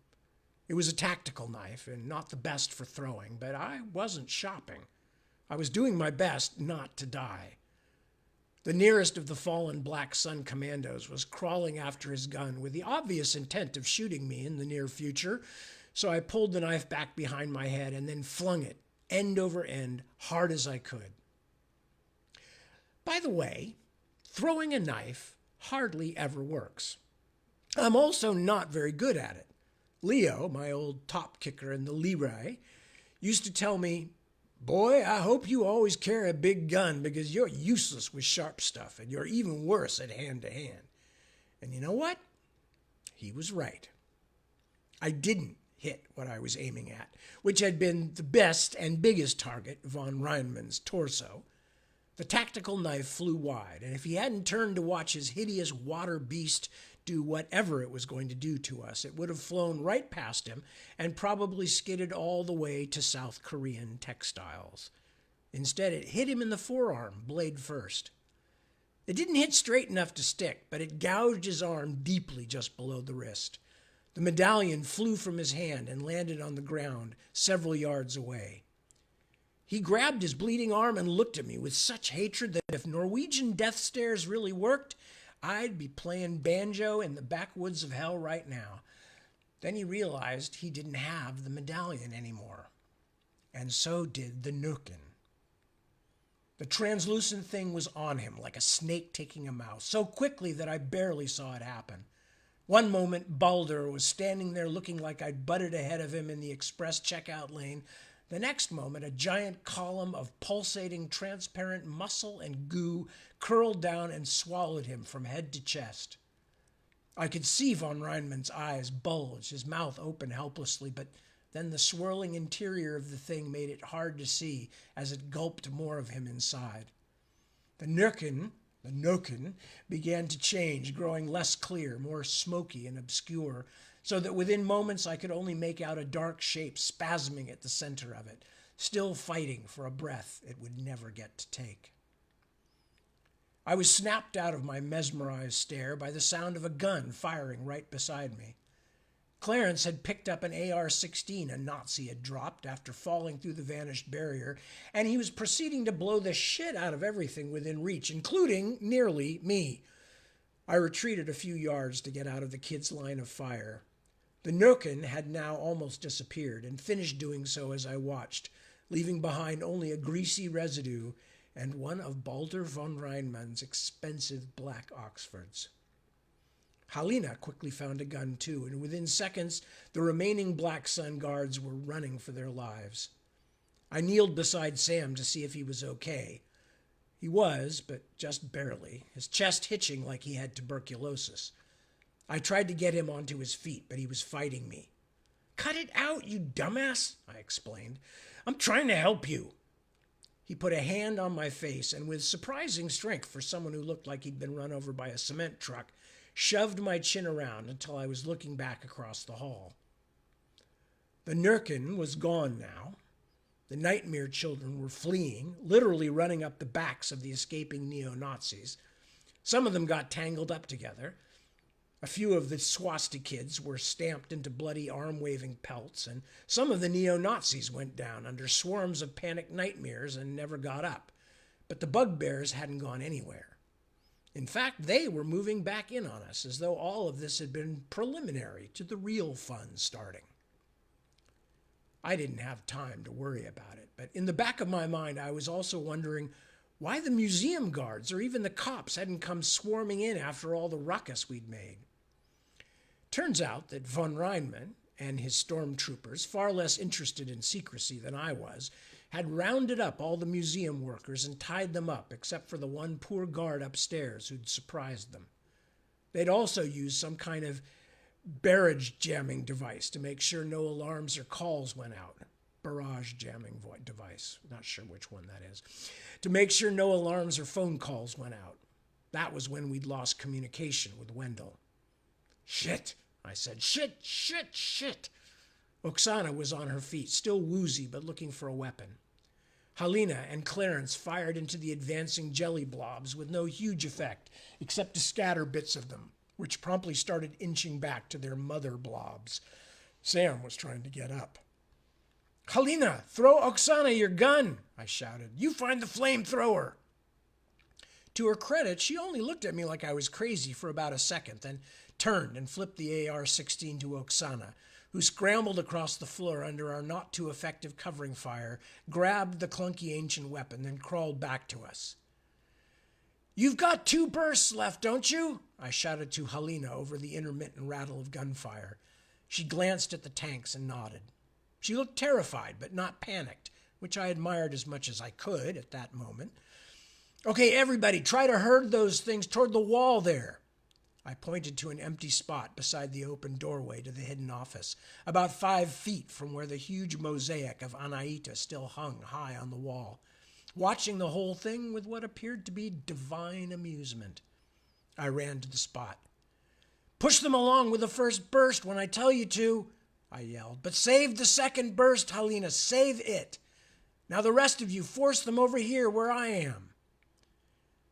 Speaker 1: It was a tactical knife and not the best for throwing, but I wasn't shopping. I was doing my best not to die. The nearest of the fallen Black Sun commandos was crawling after his gun with the obvious intent of shooting me in the near future, so I pulled the knife back behind my head and then flung it, end over end, hard as I could. By the way, throwing a knife hardly ever works. I'm also not very good at it. Leo, my old top kicker in the Lirai, used to tell me, Boy, I hope you always carry a big gun because you're useless with sharp stuff and you're even worse at hand-to-hand. And you know what? He was right. I didn't hit what I was aiming at, which had been the best and biggest target, von Reinmann's torso. The tactical knife flew wide, and if he hadn't turned to watch his hideous water beast do whatever it was going to do to us, it would have flown right past him and probably skidded all the way to South Korean textiles. Instead, it hit him in the forearm, blade first. It didn't hit straight enough to stick, but it gouged his arm deeply just below the wrist. The medallion flew from his hand and landed on the ground several yards away. He grabbed his bleeding arm and looked at me with such hatred that if Norwegian death stares really worked, I'd be playing banjo in the backwoods of hell right now. Then he realized he didn't have the medallion anymore. And so did the Nuken. The translucent thing was on him like a snake taking a mouse, so quickly that I barely saw it happen. One moment, Baldur was standing there looking like I'd butted ahead of him in the express checkout lane. The next moment, a giant column of pulsating, transparent muscle and goo curled down and swallowed him from head to chest. I could see von Reinmann's eyes bulge, his mouth open helplessly, but then the swirling interior of the thing made it hard to see as it gulped more of him inside. The Nuken, began to change, growing less clear, more smoky and obscure, so that within moments I could only make out a dark shape spasming at the center of it, still fighting for a breath it would never get to take. I was snapped out of my mesmerized stare by the sound of a gun firing right beside me. Clarence had picked up an AR-16 a Nazi had dropped after falling through the vanished barrier, and he was proceeding to blow the shit out of everything within reach, including nearly me. I retreated a few yards to get out of the kid's line of fire. The Nuken had now almost disappeared, and finished doing so as I watched, leaving behind only a greasy residue and one of Baldur von Reinmann's expensive black Oxfords. Halina quickly found a gun too, and within seconds the remaining Black Sun guards were running for their lives. I kneeled beside Sam to see if he was okay. He was, but just barely, his chest hitching like he had tuberculosis. I tried to get him onto his feet, but he was fighting me. "Cut it out, you dumbass," I explained. "I'm trying to help you." He put a hand on my face and with surprising strength for someone who looked like he'd been run over by a cement truck, shoved my chin around until I was looking back across the hall. The Nuken was gone now. The nightmare children were fleeing, literally running up the backs of the escaping neo-Nazis. Some of them got tangled up together. A few of the swastika kids were stamped into bloody arm-waving pelts, and some of the neo-Nazis went down under swarms of panicked nightmares and never got up. But the bugbears hadn't gone anywhere. In fact, they were moving back in on us, as though all of this had been preliminary to the real fun starting. I didn't have time to worry about it, but in the back of my mind I was also wondering why the museum guards or even the cops hadn't come swarming in after all the ruckus we'd made. Turns out that von Reinmann and his stormtroopers, far less interested in secrecy than I was, had rounded up all the museum workers and tied them up, except for the one poor guard upstairs who'd surprised them. They'd also used some kind of barrage jamming device to make sure no alarms or calls went out. Barrage jamming device. Not sure which one that is. To make sure no alarms or phone calls went out. That was when we'd lost communication with Wendell. "Shit," I said. Shit. Oksana was on her feet, still woozy but looking for a weapon. Halina and Clarence fired into the advancing jelly blobs with no huge effect, except to scatter bits of them, which promptly started inching back to their mother blobs. Sam was trying to get up. "Halina, throw Oksana your gun," I shouted. "You find the flamethrower." To her credit, she only looked at me like I was crazy for about a second, then turned and flipped the AR-16 to Oksana, who scrambled across the floor under our not-too-effective covering fire, grabbed the clunky ancient weapon, then crawled back to us. "You've got 2 bursts left, don't you?" I shouted to Halina over the intermittent rattle of gunfire. She glanced at the tanks and nodded. She looked terrified, but not panicked, which I admired as much as I could at that moment. "Okay, everybody, try to herd those things toward the wall there." I pointed to an empty spot beside the open doorway to the hidden office, about 5 feet from where the huge mosaic of Anaita still hung high on the wall, watching the whole thing with what appeared to be divine amusement. I ran to the spot. "Push them along with the first burst when I tell you to," I yelled. "But save the second burst, Helena, save it. Now the rest of you, force them over here where I am."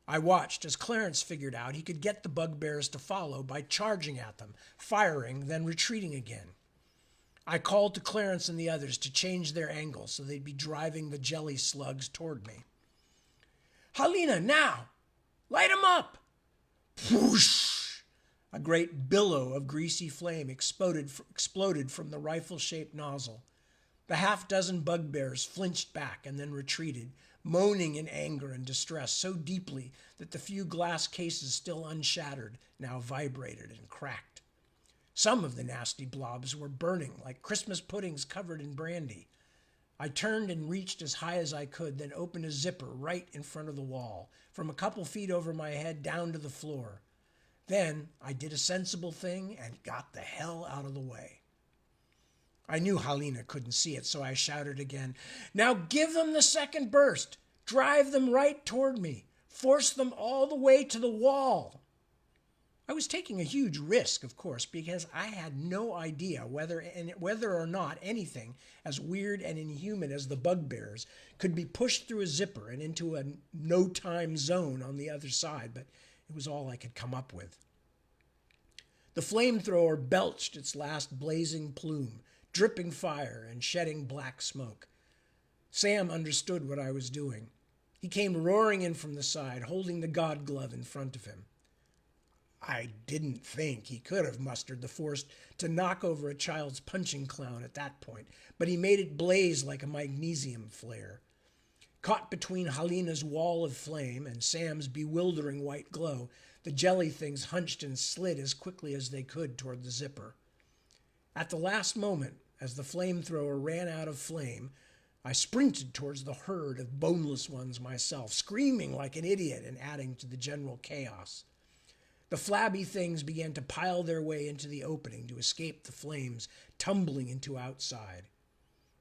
Speaker 1: I watched as Clarence figured out he could get the bugbears to follow by charging at them, firing, then retreating again. I called to Clarence and the others to change their angle so they'd be driving the jelly slugs toward me. "Helena, now! Light 'em up!" Whoosh! A great billow of greasy flame exploded from the rifle-shaped nozzle. The half-dozen bugbears flinched back and then retreated, moaning in anger and distress so deeply that the few glass cases still unshattered now vibrated and cracked. Some of the nasty blobs were burning like Christmas puddings covered in brandy. I turned and reached as high as I could, then opened a zipper right in front of the wall, from a couple feet over my head down to the floor. Then I did a sensible thing and got the hell out of the way. I knew Helena couldn't see it, so I shouted again, "Now give them the second burst. Drive them right toward me. Force them all the way to the wall." I was taking a huge risk, of course, because I had no idea whether or not anything as weird and inhuman as the bugbears could be pushed through a zipper and into a no-time zone on the other side, but it was all I could come up with. The flamethrower belched its last blazing plume, dripping fire and shedding black smoke. Sam understood what I was doing. He came roaring in from the side, holding the God glove in front of him. I didn't think he could have mustered the force to knock over a child's punching clown at that point, but he made it blaze like a magnesium flare. Caught between Helena's wall of flame and Sam's bewildering white glow, the jelly things hunched and slid as quickly as they could toward the zipper. At the last moment, as the flamethrower ran out of flame, I sprinted towards the herd of boneless ones myself, screaming like an idiot and adding to the general chaos. The flabby things began to pile their way into the opening to escape the flames tumbling into outside.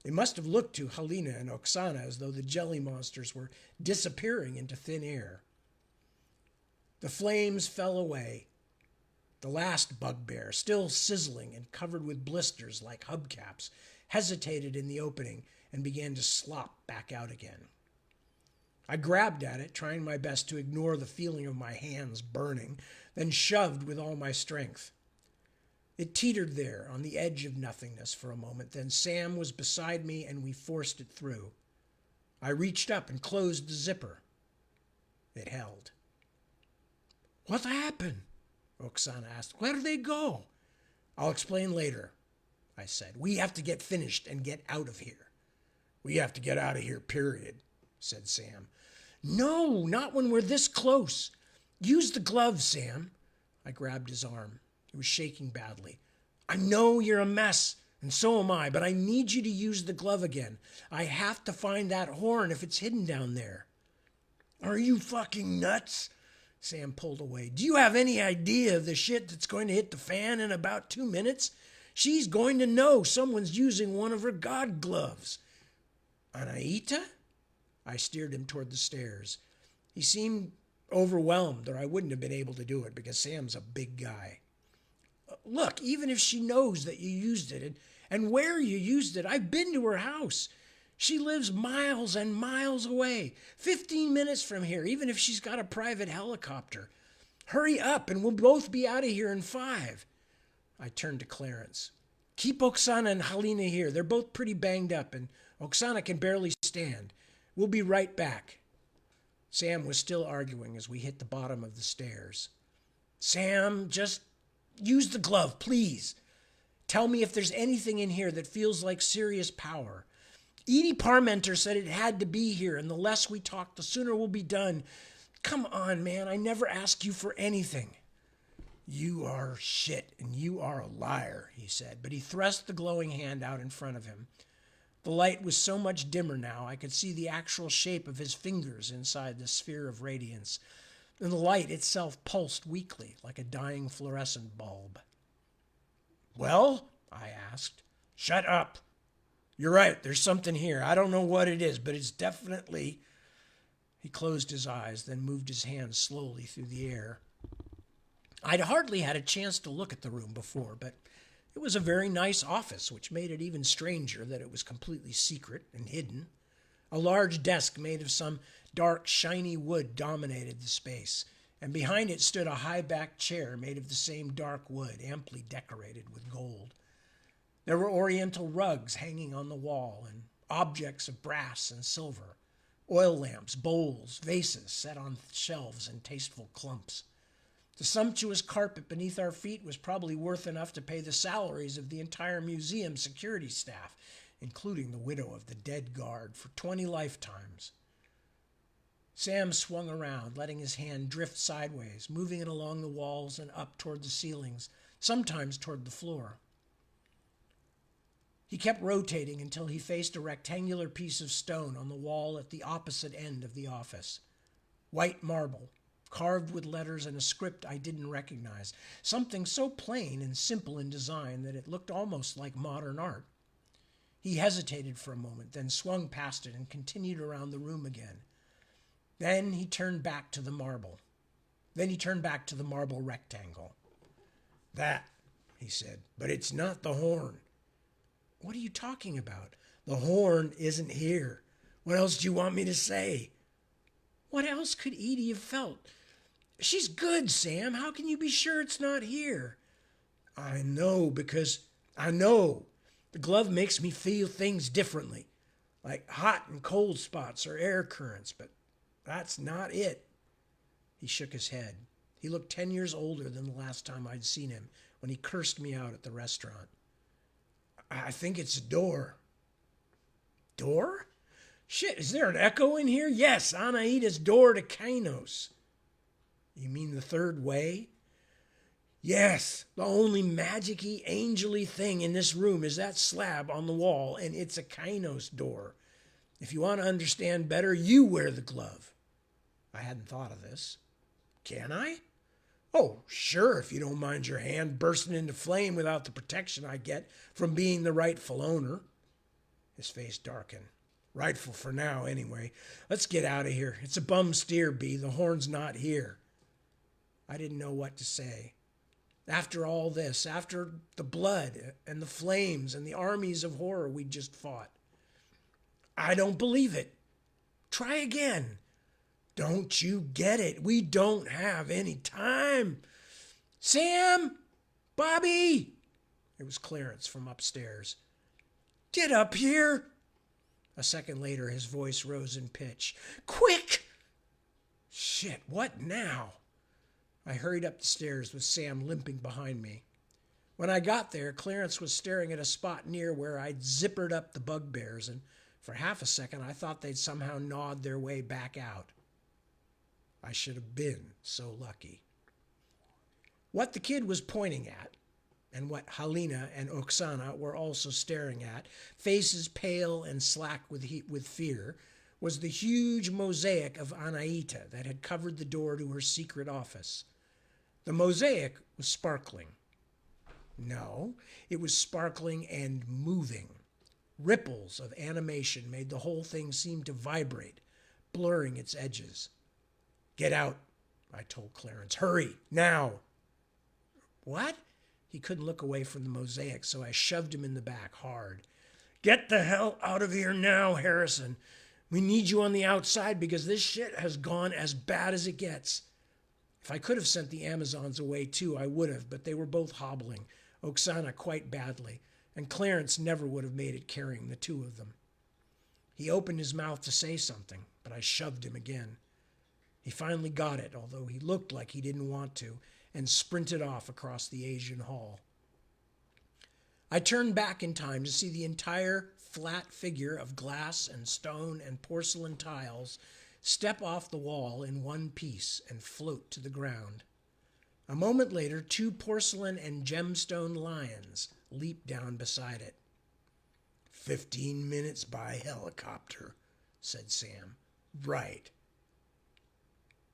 Speaker 1: It must have looked to Helena and Oksana as though the jelly monsters were disappearing into thin air. The flames fell away. The last bugbear, still sizzling and covered with blisters like hubcaps, hesitated in the opening and began to slop back out again. I grabbed at it, trying my best to ignore the feeling of my hands burning, then shoved with all my strength. It teetered there on the edge of nothingness for a moment, then Sam was beside me and we forced it through. I reached up and closed the zipper. It held. "What happened?" Oksana asked. "Where'd they go?" "I'll explain later," I said. "We have to get finished and get out of here." "We have to get out of here, period," said Sam. "No, not when we're this close. Use the glove, Sam." I grabbed his arm. He was shaking badly. "I know you're a mess, and so am I, but I need you to use the glove again. I have to find that horn if it's hidden down there." "Are you fucking nuts?" Sam pulled away. "Do you have any idea of the shit that's going to hit the fan in about 2 minutes? She's going to know someone's using one of her god gloves." "Anaita?" I steered him toward the stairs. He seemed overwhelmed, or I wouldn't have been able to do it because Sam's a big guy. "Look, even if she knows that you used it and where you used it, I've been to her house. She lives miles and miles away, 15 minutes from here, even if she's got a private helicopter. Hurry up and we'll both be out of here in 5. I turned to Clarence. "Keep Oksana and Helena here. They're both pretty banged up and Oksana can barely stand. We'll be right back." Sam was still arguing as we hit the bottom of the stairs. "Sam, just use the glove, please. Tell me if there's anything in here that feels like serious power. Edie Parmenter said it had to be here, and the less we talk, the sooner we'll be done. Come on, man, I never ask you for anything." "You are shit, and you are a liar," he said, but he thrust the glowing hand out in front of him. The light was so much dimmer now, I could see the actual shape of his fingers inside the sphere of radiance, and the light itself pulsed weakly like a dying fluorescent bulb. "Well?" I asked. "Shut up. You're right, there's something here. I don't know what it is, but it's definitely..." He closed his eyes, then moved his hands slowly through the air. I'd hardly had a chance to look at the room before, but it was a very nice office, which made it even stranger that it was completely secret and hidden. A large desk made of some dark, shiny wood dominated the space, and behind it stood a high-backed chair made of the same dark wood, amply decorated with gold. There were oriental rugs hanging on the wall, and objects of brass and silver, oil lamps, bowls, vases set on shelves in tasteful clumps. The sumptuous carpet beneath our feet was probably worth enough to pay the salaries of the entire museum security staff, including the widow of the dead guard, for 20 lifetimes. Sam swung around, letting his hand drift sideways, moving it along the walls and up toward the ceilings, sometimes toward the floor. He kept rotating until he faced a rectangular piece of stone on the wall at the opposite end of the office. White marble, carved with letters and a script I didn't recognize, something so plain and simple in design that it looked almost like modern art. He hesitated for a moment, then swung past it and continued around the room again. Then he turned back to the marble rectangle. "That," he said, "but it's not the horn." "What are you talking about?" "The horn isn't here. What else do you want me to say?" What else could Edie have felt? "She's good, Sam. How can you be sure it's not here?" "I know, because I know. The glove makes me feel things differently, like hot and cold spots or air currents, but that's not it." He shook his head. He looked 10 years older than the last time I'd seen him, when he cursed me out at the restaurant. "I think it's a door." "Door? Shit, is there an echo in here? Yes, Anahita's door to Kainos." "You mean the third way?" "Yes, the only magic-y, angel-y thing in this room is that slab on the wall, and it's a Kainos door. If you want to understand better, you wear the glove." I hadn't thought of this. "Can I?" "Oh, sure, if you don't mind your hand bursting into flame without the protection I get from being the rightful owner." His face darkened. "Rightful for now, anyway. Let's get out of here. It's a bum steer, B. The horn's not here." I didn't know what to say. After all this, after the blood and the flames and the armies of horror we'd just fought. "I don't believe it." "Try again." "Don't you get it? We don't have any time." "Sam! Bobby!" It was Clarence from upstairs. "Get up here." A second later, his voice rose in pitch. "Quick!" Shit, what now? I hurried up the stairs with Sam limping behind me. When I got there, Clarence was staring at a spot near where I'd zippered up the bugbears, and for half a second I thought they'd somehow gnawed their way back out. I should have been so lucky. What the kid was pointing at, and what Halina and Oksana were also staring at, faces pale and slack with fear, was the huge mosaic of Anahita that had covered the door to her secret office. The mosaic was sparkling. No, it was sparkling and moving. Ripples of animation made the whole thing seem to vibrate, blurring its edges. "Get out," I told Clarence. "Hurry, now." "What?" He couldn't look away from the mosaic, so I shoved him in the back hard. "Get the hell out of here now, Harrison. We need you on the outside because this shit has gone as bad as it gets." If I could have sent the Amazons away too, I would have, but they were both hobbling, Oksana quite badly, and Clarence never would have made it carrying the two of them. He opened his mouth to say something, but I shoved him again. He finally got it, although he looked like he didn't want to, and sprinted off across the Asian hall. I turned back in time to see the entire flat figure of glass and stone and porcelain tiles step off the wall in one piece and float to the ground. A moment later, 2 porcelain and gemstone lions leaped down beside it. 15 minutes by helicopter, said Sam. Right.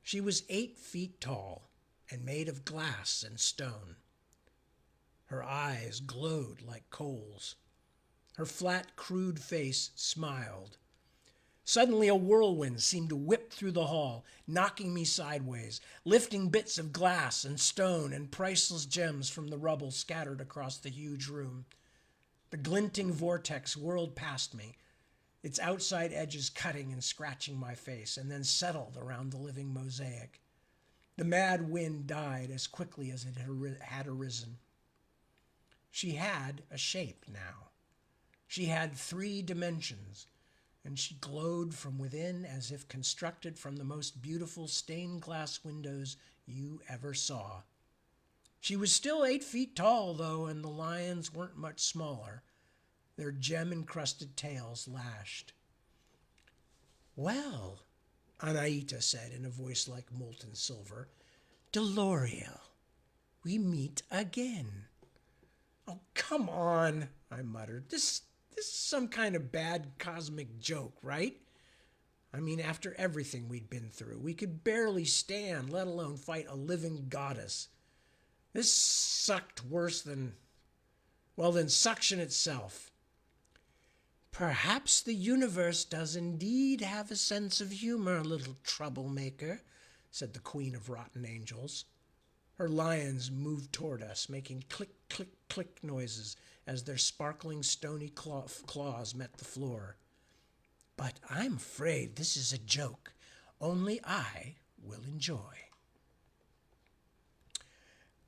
Speaker 1: She was 8 feet tall and made of glass and stone. Her eyes glowed like coals. Her flat, crude face smiled. Suddenly a whirlwind seemed to whip through the hall, knocking me sideways, lifting bits of glass and stone and priceless gems from the rubble scattered across the huge room. The glinting vortex whirled past me, its outside edges cutting and scratching my face, and then settled around the living mosaic. The mad wind died as quickly as it had arisen. She had a shape now. She had 3 dimensions, and she glowed from within as if constructed from the most beautiful stained glass windows you ever saw. She was still 8 feet tall, though, and the lions weren't much smaller. Their gem-encrusted tails lashed. "Well," Anaita said in a voice like molten silver, "Deloriel, we meet again." "Oh, come on," I muttered. This is some kind of bad cosmic joke, right? I mean, after everything we'd been through, we could barely stand, let alone fight a living goddess. This sucked worse than suction itself. "Perhaps the universe does indeed have a sense of humor, little troublemaker," said the Queen of Rotten Angels. Her lions moved toward us, making click, click, click noises as their sparkling stony claws met the floor. "But I'm afraid this is a joke only I will enjoy."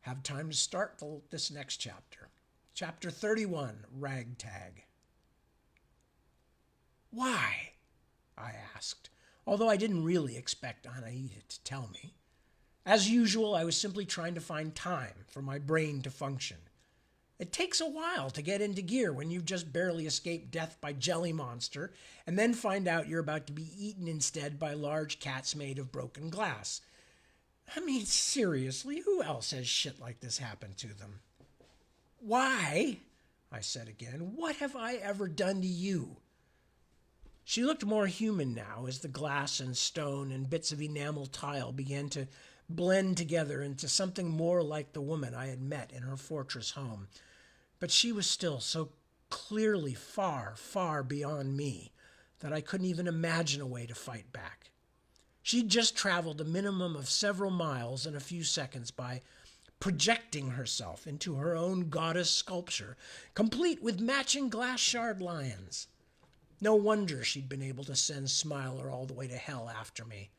Speaker 1: Have time to start this next chapter. Chapter 31, Ragtag. "Why?" I asked, although I didn't really expect Anaita to tell me. As usual, I was simply trying to find time for my brain to function. It takes a while to get into gear when you've just barely escaped death by jelly monster and then find out you're about to be eaten instead by large cats made of broken glass. I mean, seriously, who else has shit like this happen to them? "Why?" I said again. "What have I ever done to you?" She looked more human now as the glass and stone and bits of enamel tile began to blend together into something more like the woman I had met in her fortress home. But she was still so clearly far, far beyond me that I couldn't even imagine a way to fight back. She'd just traveled a minimum of several miles in a few seconds by projecting herself into her own goddess sculpture, complete with matching glass shard lions. No wonder she'd been able to send Smiler all the way to hell after me.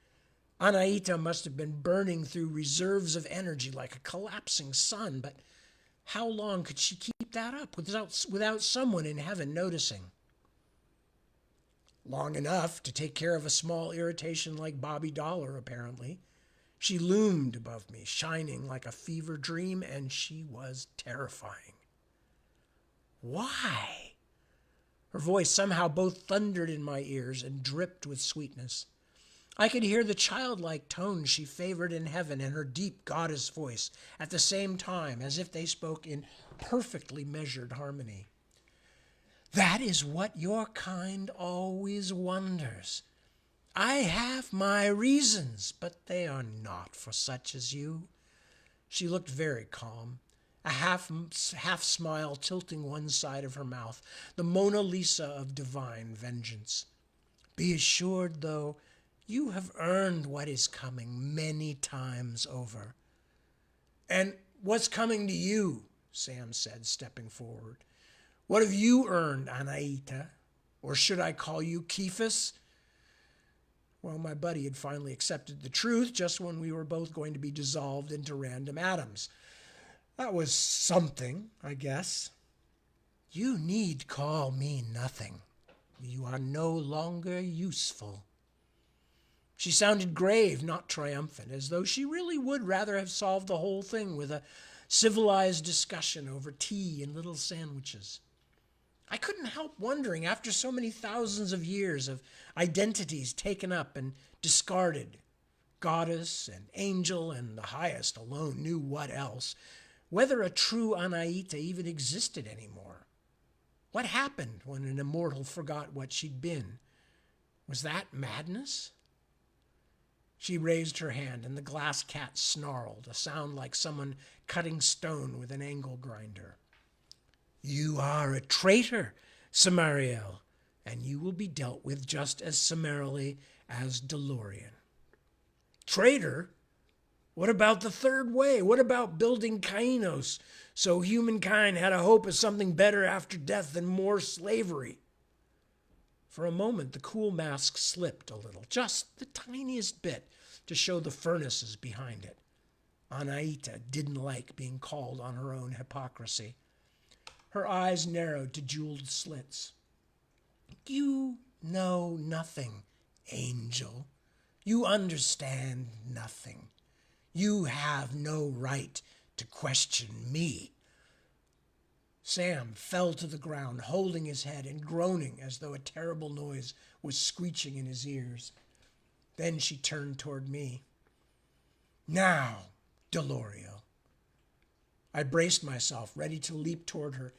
Speaker 1: Anaita must have been burning through reserves of energy like a collapsing sun, but how long could she keep that up without someone in heaven noticing? Long enough to take care of a small irritation like Bobby Dollar, apparently. She loomed above me, shining like a fever dream, and she was terrifying. "Why?" Her voice somehow both thundered in my ears and dripped with sweetness. I could hear the childlike tones she favored in heaven and her deep goddess voice at the same time, as if they spoke in perfectly measured harmony. "That is what your kind always wonders. I have my reasons, but they are not for such as you." She looked very calm, a half smile tilting one side of her mouth, the Mona Lisa of divine vengeance. "Be assured, though, you have earned what is coming many times over." "And what's coming to you?" Sam said, stepping forward. "What have you earned, Anaita? Or should I call you Kephas?" Well, my buddy had finally accepted the truth just when we were both going to be dissolved into random atoms. That was something, I guess. "You need call me nothing. You are no longer useful." She sounded grave, not triumphant, as though she really would rather have solved the whole thing with a civilized discussion over tea and little sandwiches. I couldn't help wondering, after so many thousands of years of identities taken up and discarded, goddess and angel and the highest alone knew what else, whether a true Anaita even existed anymore. What happened when an immortal forgot what she'd been? Was that madness? She raised her hand, and the glass cat snarled, a sound like someone cutting stone with an angle grinder. You are a traitor, Samariel, and you will be dealt with just as summarily as DeLorean. Traitor? What about the third way? What about building Kainos so humankind had a hope of something better after death than more slavery? For a moment, the cool mask slipped a little, just the tiniest bit, to show the furnaces behind it. Anaita didn't like being called on her own hypocrisy. Her eyes narrowed to jeweled slits. You know nothing, angel. You understand nothing. You have no right to question me. Sam fell to the ground, holding his head and groaning as though a terrible noise was screeching in his ears. Then she turned toward me. Now, Delorio. I braced myself, ready to leap toward her,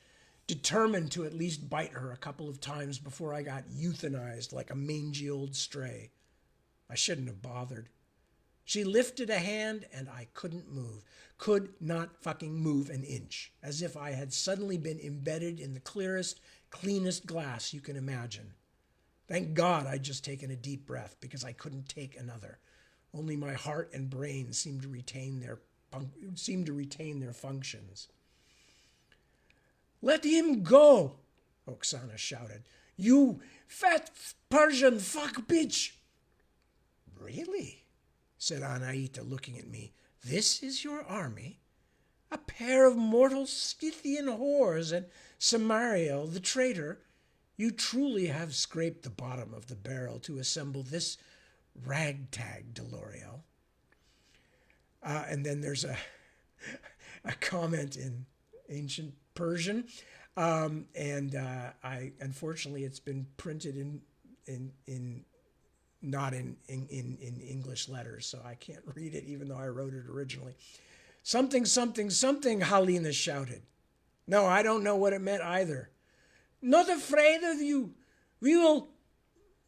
Speaker 1: determined to at least bite her a couple of times before I got euthanized like a mangy old stray. I shouldn't have bothered. She lifted a hand and I couldn't move. Could not fucking move an inch, as if I had suddenly been embedded in the clearest, cleanest glass you can imagine. Thank God I'd just taken a deep breath, because I couldn't take another. Only my heart and brain seemed to retain their functions. Let him go, Oksana shouted. You fat Persian fuck bitch. Really? Said Anaita, looking at me. This is your army? A pair of mortal Scythian whores and Samariel the traitor? You truly have scraped the bottom of the barrel to assemble this ragtag, Delorio. And then there's a comment in ancient Persian, and I unfortunately it's been printed in not in English letters, so I can't read it even though I wrote it originally. Something, something, something, Halina shouted. No, I don't know what it meant either. Not afraid of you. We will...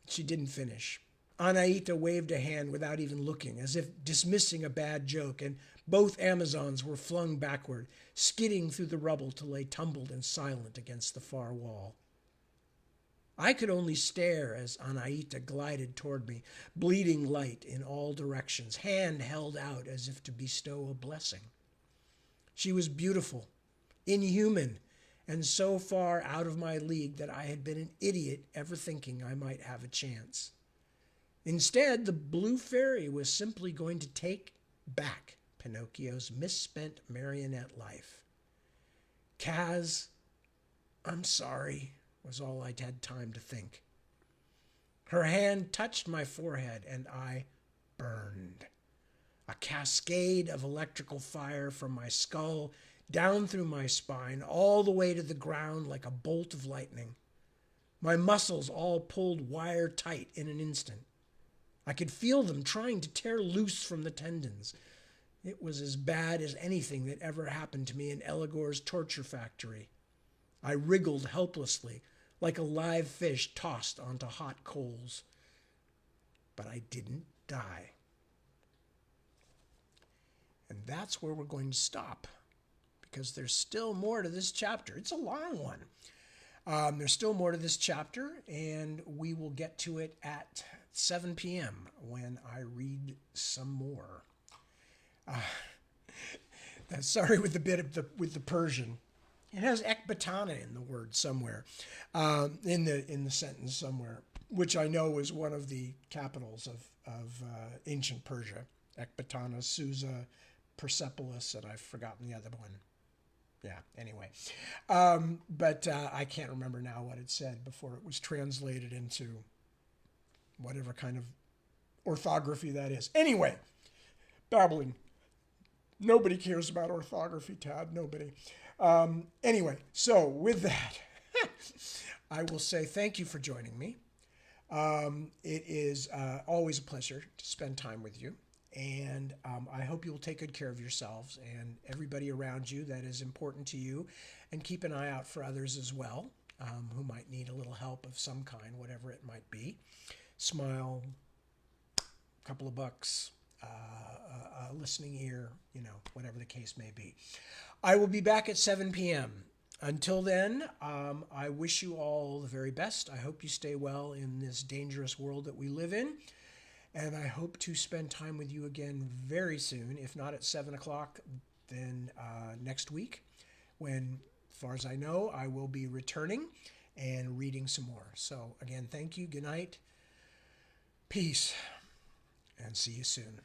Speaker 1: She didn't finish. Anaita waved a hand without even looking, as if dismissing a bad joke, and both Amazons were flung backward, skidding through the rubble till they tumbled and silent against the far wall. I could only stare as Anaita glided toward me, bleeding light in all directions, hand held out as if to bestow a blessing. She was beautiful, inhuman, and so far out of my league that I had been an idiot ever thinking I might have a chance. Instead, the blue fairy was simply going to take back Pinocchio's misspent marionette life. Kaz, I'm sorry, was all I'd had time to think. Her hand touched my forehead, and I burned. A cascade of electrical fire from my skull down through my spine, all the way to the ground like a bolt of lightning. My muscles all pulled wire tight in an instant. I could feel them trying to tear loose from the tendons. It was as bad as anything that ever happened to me in Eligor's torture factory. I wriggled helplessly, like a live fish tossed onto hot coals. But I didn't die. And that's where we're going to stop, because there's still more to this chapter. It's a long one. There's still more to this chapter, and we will get to it at 7 p.m. when I read some more. Sorry with the bit of with the Persian. It has ekbatana in the word somewhere, in the sentence somewhere, which I know is one of the capitals of ancient Persia. Ekbatana, Susa, Persepolis, and I've forgotten the other one. Yeah, anyway. But I can't remember now what it said before it was translated into whatever kind of orthography that is. Anyway, babbling. Nobody cares about orthography, Tad. Nobody. Anyway, so with that, I will say thank you for joining me. It is always a pleasure to spend time with you. And I hope you will take good care of yourselves and everybody around you that is important to you, and keep an eye out for others as well. who might need a little help of some kind, whatever it might be. Smile, a couple of bucks, a listening ear, whatever the case may be. I will be back at 7 p.m. Until then, I wish you all the very best. I hope you stay well in this dangerous world that we live in. And I hope to spend time with you again very soon. If not at 7 o'clock, then next week, when, as far as I know, I will be returning and reading some more. So again, thank you. Good night. Peace. And see you soon.